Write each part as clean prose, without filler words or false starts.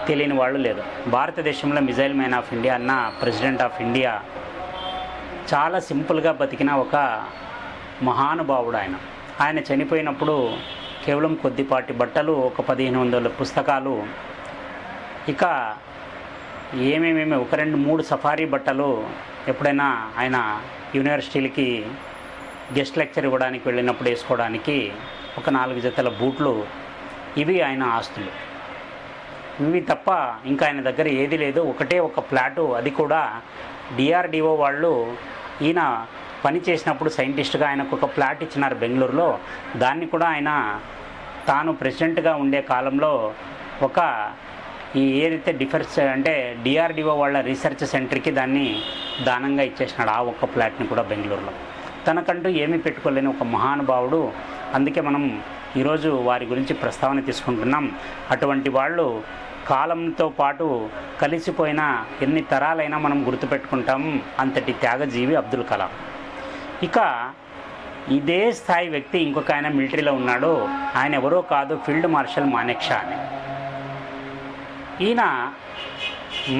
తెలియని వాళ్ళు లేదు. భారతదేశంలో మిజైల్ మ్యాన్ ఆఫ్ ఇండియా అన్న ప్రెసిడెంట్ ఆఫ్ ఇండియా చాలా సింపుల్గా బతికిన ఒక మహానుభావుడు ఆయన. ఆయన చనిపోయినప్పుడు కేవలం కొద్దిపాటి బట్టలు, ఒక 1500 పుస్తకాలు, ఇక ఏమేమేమి ఒక 2-3 సఫారీ బట్టలు, ఎప్పుడైనా ఆయన యూనివర్సిటీలకి గెస్ట్ లెక్చర్ ఇవ్వడానికి వెళ్ళినప్పుడు వేసుకోవడానికి ఒక 4 జతల బూట్లు, ఇవి ఆయన ఆస్తులు. ఇవి తప్ప ఇంకా ఆయన దగ్గర ఏది లేదు. ఒకటే ఒక ఫ్లాటు, అది కూడా డిఆర్డిఓ వాళ్ళు ఈయన పని చేసినప్పుడు సైంటిస్ట్గా ఆయనకు ఒక ఫ్లాట్ ఇచ్చినారు బెంగళూరులో. దాన్ని కూడా ఆయన తాను ప్రెసిడెంట్గా ఉండే కాలంలో ఒక ఈ ఏదైతే అంటే డిఆర్డిఓ వాళ్ళ రీసెర్చ్ సెంటర్కి దాన్ని దానంగా ఇచ్చేసినాడు, ఆ ఒక్క ఫ్లాట్ని కూడా బెంగళూరులో. తనకంటూ ఏమీ పెట్టుకోలేని ఒక మహానుభావుడు. అందుకే మనం ఈరోజు వారి గురించి ప్రస్తావన తీసుకుంటున్నాం. అటువంటి వాళ్ళు కాలంతో పాటు కలిసిపోయిన ఎన్ని తరాలైనా మనం గుర్తుపెట్టుకుంటాం. అంతటి త్యాగజీవి అబ్దుల్ కలాం. ఇక ఇదే స్థాయి వ్యక్తి ఇంకొక ఆయన మిలిటరీలో ఉన్నాడు. ఆయన ఎవరో కాదు, ఫీల్డ్ మార్షల్ మానెక్షా అని. ఈయన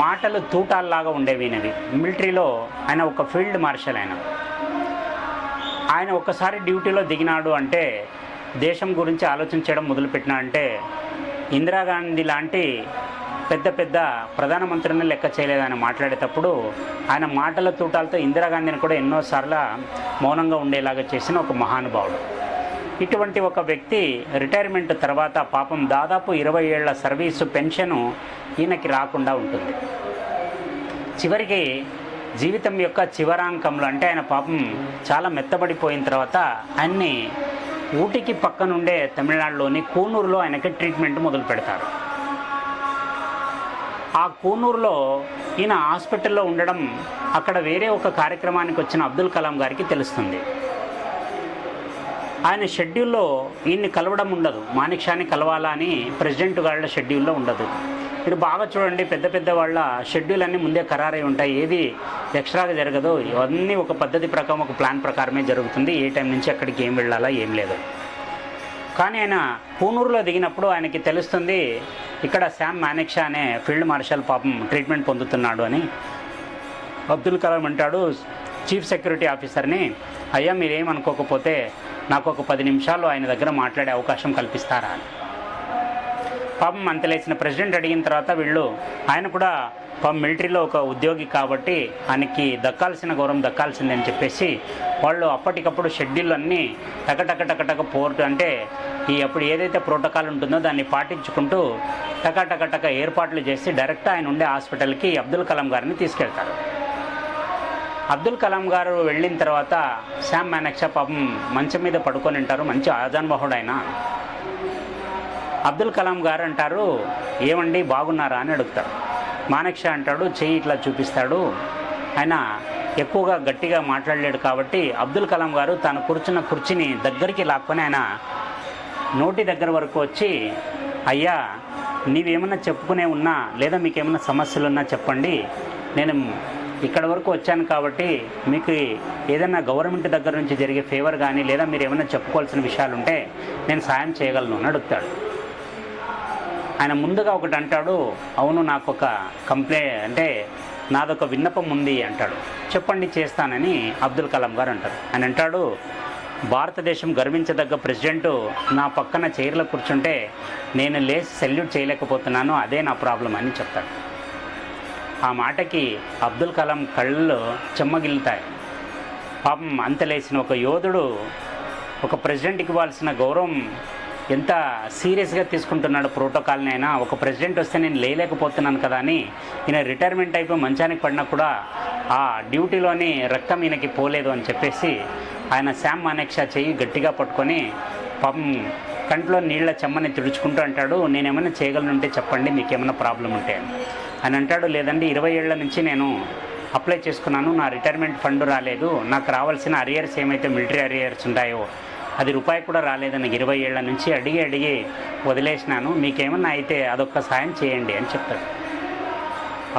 మాటలు తూటాల్లాగా ఉండేవి ఈయనవి. మిలిటరీలో ఆయన ఒక ఫీల్డ్ మార్షల్. ఆయన ఒకసారి డ్యూటీలో దిగినాడు అంటే, దేశం గురించి ఆలోచించడం మొదలుపెట్టినాడంటే, ఇందిరాగాంధీ లాంటి పెద్ద పెద్ద ప్రధానమంత్రిని లెక్క చేయలేదని మాట్లాడేటప్పుడు ఆయన మాటల తూటాలతో ఇందిరాగాంధీని కూడా ఎన్నోసార్లు మౌనంగా ఉండేలాగా చేసిన ఒక మహానుభావుడు. ఇటువంటి ఒక వ్యక్తి రిటైర్మెంట్ తర్వాత పాపం దాదాపు 20 ఏళ్ల సర్వీసు పెన్షను ఈయనకి రాకుండా ఉంటుంది. చివరికి జీవితం యొక్క చివరాంకంలో అంటే ఆయన పాపం చాలా మెత్తబడిపోయిన తర్వాత ఆయన్ని ఊటీకి పక్కనుండే తమిళనాడులోని కూనూరులో ఆయనకి ట్రీట్మెంట్ మొదలు పెడతారు. ఆ కూనూరులో ఈయన హాస్పిటల్లో ఉండడం అక్కడ వేరే ఒక కార్యక్రమానికి వచ్చిన అబ్దుల్ కలాం గారికి తెలుస్తుంది. ఆయన షెడ్యూల్లో ఈయన్ని కలవడం ఉండదు. మాణిక్షాని కలవాలా అని ప్రెసిడెంట్ వాళ్ళ షెడ్యూల్లో ఉండదు. మీరు బాగా చూడండి, పెద్ద పెద్ద వాళ్ళ షెడ్యూల్ అన్నీ ముందే ఖరారై ఉంటాయి. ఏది ఎక్స్ట్రాగా జరగదు. ఇవన్నీ ఒక పద్ధతి ప్రకారం, ఒక ప్లాన్ ప్రకారమే జరుగుతుంది. ఏ టైం నుంచి అక్కడికి ఏం వెళ్ళాలా ఏం లేదు. కానీ ఆయన పూనూరులో దిగినప్పుడు ఆయనకి తెలుస్తుంది, ఇక్కడ శామ్ మానెక్షా అనే ఫీల్డ్ మార్షల్ పాపం ట్రీట్మెంట్ పొందుతున్నాడు అని. అబ్దుల్ కలాం అంటాడు చీఫ్ సెక్యూరిటీ ఆఫీసర్ని, అయ్యా మీరేమనుకోకపోతే నాకు ఒక 10 నిమిషాలు ఆయన దగ్గర మాట్లాడే అవకాశం కల్పిస్తారా అని. పాపం అంతలేసిన ప్రెసిడెంట్ అడిగిన తర్వాత ఆయన కూడా పాపం మిలిటరీలో ఒక ఉద్యోగి కాబట్టి ఆయనకి దక్కాల్సిన గౌరవం దక్కాల్సిందని చెప్పేసి వాళ్ళు అప్పటికప్పుడు షెడ్యూల్ అన్నీ టకటక పోర్టు అంటే అప్పుడు ఏదైతే ప్రోటోకాల్ ఉంటుందో దాన్ని పాటించుకుంటూ టకటక ఏర్పాట్లు చేసి డైరెక్ట్ ఆయన ఉండే హాస్పిటల్కి అబ్దుల్ కలాం గారిని తీసుకెళ్తారు. అబ్దుల్ కలాం గారు వెళ్ళిన తర్వాత శామ్ మానెక్షా పాపం మంచం మీద పడుకొని ఉంటారు. మంచి ఆజాన్బాహుడు ఆయన. అబ్దుల్ కలాం గారు అంటారు, ఏమండి బాగున్నారా అని అడుగుతారు. మానెక్షా అంటాడు, చెయ్యి ఇట్లా చూపిస్తాడు. ఆయన ఎక్కువగా గట్టిగా మాట్లాడలేడు కాబట్టి అబ్దుల్ కలాం గారు తాను కూర్చున్న కుర్చీని దగ్గరికి లాక్కొని ఆయన నోటి దగ్గర వరకు వచ్చి, అయ్యా నీవేమన్నా చెప్పుకునే ఉన్నా లేదా మీకేమన్నా సమస్యలున్నా చెప్పండి, నేను ఇక్కడ వరకు వచ్చాను కాబట్టి మీకు ఏదైనా గవర్నమెంట్ దగ్గర నుంచి జరిగే ఫేవర్ కానీ లేదా మీరు ఏమైనా చెప్పుకోవాల్సిన విషయాలు ఉంటే నేను సాయం చేయగలను అని అడుగుతాడు. ఆయన ముందుగా ఒకటి అంటాడు, అవును నాకు ఒక నాదొక విన్నపం ఉంది అంటాడు. చెప్పండి చేస్తానని అబ్దుల్ కలాం గారు అంటారు. ఆయన అంటాడు, భారతదేశం గర్వించదగ్గ ప్రెసిడెంట్ నా పక్కన చైర్లో కూర్చుంటే నేను లేచి సెల్యూట్ చేయలేకపోతున్నాను, అదే నా ప్రాబ్లం అని చెప్తాడు. ఆ మాటకి అబ్దుల్ కలాం కళ్ళు చెమ్మగిల్లుతాయి. పాపం అంతలేసిన ఒక యోధుడు ఒక ప్రెసిడెంట్కి ఇవ్వాల్సిన గౌరవం ఎంత సీరియస్గా తీసుకుంటున్నాడు ప్రోటోకాల్ని. అయినా ఒక ప్రెసిడెంట్ వస్తే నేను లేలేకపోతున్నాను కదా అని ఈయన రిటైర్మెంట్ అయిపోయి మంచానికి పడినా కూడా ఆ డ్యూటీలోని రక్తం ఈయనకి పోలేదు అని చెప్పేసి ఆయన శామ్ మానెక్షా చెయ్యి గట్టిగా పట్టుకొని పాపం కంట్లో నీళ్ల చెమ్మని తుడుచుకుంటూ అంటాడు, నేనేమైనా చేయగలనుంటే చెప్పండి, మీకేమైనా ప్రాబ్లం ఉంటే అని అంటాడు. లేదండి 20 ఏళ్ల నుంచి నేను అప్లై చేసుకున్నాను, నా రిటైర్మెంట్ ఫండ్ రాలేదు, నాకు రావాల్సిన అరియర్స్ ఏమైతే మిలిటరీ అరియర్స్ ఉంటాయో అది రూపాయి కూడా రాలేదని 20 ఏళ్ల నుంచి అడిగి వదిలేసినాను, మీకేమన్నా అయితే అదొక్క సాయం చేయండి అని చెప్తాడు.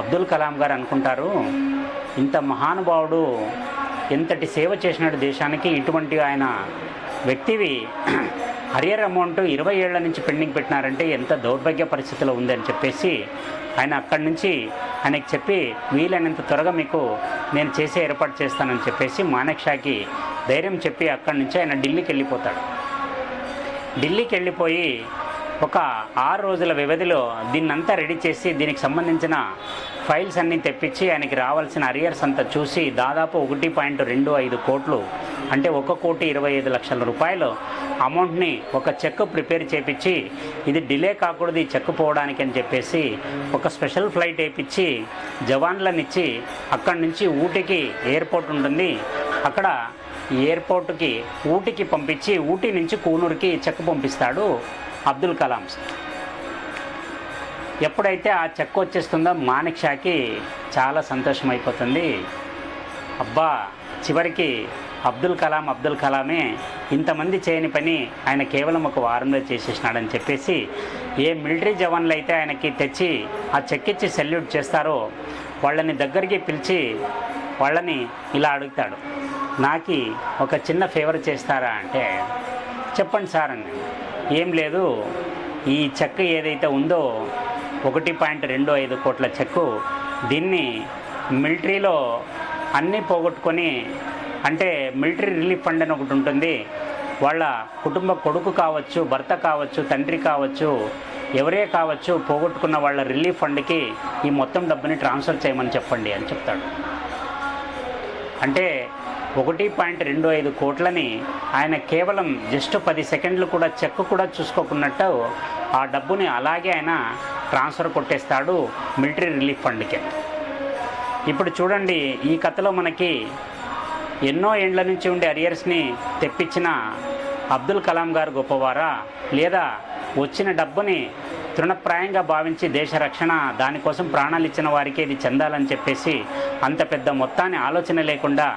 అబ్దుల్ కలాం గారు అనుకుంటారు, ఇంత మహానుభావుడు ఎంతటి సేవ చేసినాడు దేశానికి, ఇటువంటి ఆయన వ్యక్తివి హరియర్ అమౌంట్ 20 ఏళ్ల నుంచి పెండింగ్ పెట్టినారంటే ఎంత దౌర్భాగ్య పరిస్థితిలో ఉందని చెప్పేసి ఆయన అక్కడి నుంచి ఆయనకి చెప్పి వీలైనంత త్వరగా మీకు నేను చేసే ఏర్పాటు చేస్తానని చెప్పేసి మానెక్ షాకి ధైర్యం చెప్పి అక్కడి నుంచి ఆయన ఢిల్లీకి వెళ్ళిపోతాడు. ఢిల్లీకి వెళ్ళిపోయి ఒక 6 రోజుల వ్యవధిలో దీన్నంతా రెడీ చేసి దీనికి సంబంధించిన ఫైల్స్ అన్నీ తెప్పించి ఆయనకి రావాల్సిన అరియర్స్ అంతా చూసి దాదాపు 1.25 కోట్లు అంటే 1,25,00,000 రూపాయలు అమౌంట్ని ఒక చెక్ ప్రిపేర్ చేయించి ఇది డిలే కాకూడదు ఈ చెక్ పోవడానికి అని చెప్పేసి ఒక స్పెషల్ ఫ్లైట్ వేయించి జవాన్లను ఇచ్చి అక్కడి నుంచి ఊటీకి ఎయిర్పోర్ట్ ఉంటుంది, అక్కడ ఎయిర్పోర్ట్కి ఊటీకి పంపించి ఊటీ నుంచి కూనూరుకి చెక్ పంపిస్తాడు అబ్దుల్ కలాం. ఎప్పుడైతే ఆ చెక్ వచ్చేస్తుందో మానెక్ షాకి చాలా సంతోషం అయిపోతుంది. అబ్బా చివరికి అబ్దుల్ కలామే ఇంతమంది చేయని పని ఆయన కేవలం ఒక వారంలో చేసేసినాడని చెప్పేసి ఏ మిలిటరీ జవాన్లు అయితే ఆయనకి తెచ్చి ఆ చెక్ ఇచ్చి సెల్యూట్ చేస్తారో వాళ్ళని దగ్గరికి పిలిచి వాళ్ళని ఇలా అడుగుతాడు, నాకు ఒక చిన్న ఫేవర్ చేస్తారా అంటే చెప్పండి సార్ అని. ఏం లేదు, ఈ చెక్ ఏదైతే ఉందో 1.25 కోట్ల చెక్కు, దీన్ని మిలిటరీలో అన్నీ పోగొట్టుకొని అంటే మిలిటరీ రిలీఫ్ ఫండ్ అని ఒకటి ఉంటుంది, వాళ్ళ కుటుంబ కొడుకు కావచ్చు, భర్త కావచ్చు, తండ్రి కావచ్చు, ఎవరే కావచ్చు, పోగొట్టుకున్న వాళ్ళ రిలీఫ్ ఫండ్కి ఈ మొత్తం డబ్బుని ట్రాన్స్ఫర్ చేయమని చెప్పండి అని చెప్తాడు. అంటే 1.25 కోట్లని ఆయన కేవలం జస్ట్ 10 సెకండ్లు కూడా చెక్ కూడా చూసుకోకున్నట్టు ఆ డబ్బుని అలాగే ఆయన ట్రాన్స్ఫర్ కొట్టేస్తాడు మిలిటరీ రిలీఫ్ ఫండ్కే. ఇప్పుడు చూడండి, ఈ కథలో మనకి ఎన్నో ఏండ్ల నుంచి ఉండే అరియర్స్ని తెప్పించిన అబ్దుల్ కలాం గారు గొప్పవారా, లేదా వచ్చిన డబ్బుని తృణప్రాయంగా భావించి దేశ రక్షణ దానికోసం ప్రాణాలు ఇచ్చిన వారికి ఇది చెందాలని చెప్పేసి అంత పెద్ద మొత్తాన్ని ఆలోచన లేకుండా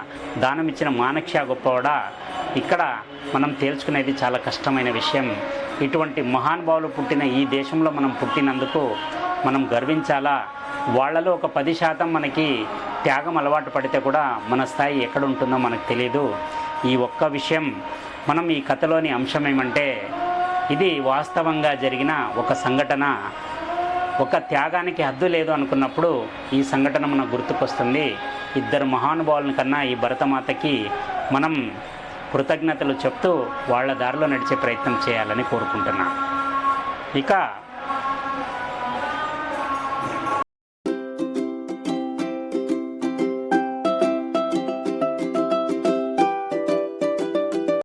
దానం ఇచ్చిన మానెక్ షా గొప్పవాడా? ఇక్కడ మనం తేల్చుకునేది చాలా కష్టమైన విషయం. ఇటువంటి మహానుభావులు పుట్టిన ఈ దేశంలో మనం పుట్టినందుకు మనం గర్వించాలా. వాళ్ళలో ఒక 10% మనకి త్యాగం అలవాటు పడితే కూడా మన స్థాయి ఎక్కడ ఉంటుందో మనకు తెలియదు. ఈ ఒక్క విషయం మనం ఈ కథలోని అంశం ఏమంటే, ఇది వాస్తవంగా జరిగిన ఒక సంఘటన. ఒక త్యాగానికి హద్దు లేదు అనుకున్నప్పుడు ఈ సంఘటన మనకు గుర్తుకొస్తుంది. ఇద్దరు మహానుభావుల కన్నా ఈ భరతమాతకి మనం కృతజ్ఞతలు చెప్తూ వాళ్ళ దారిలో నడిచే ప్రయత్నం చేయాలని కోరుకుంటున్నాను. ఇక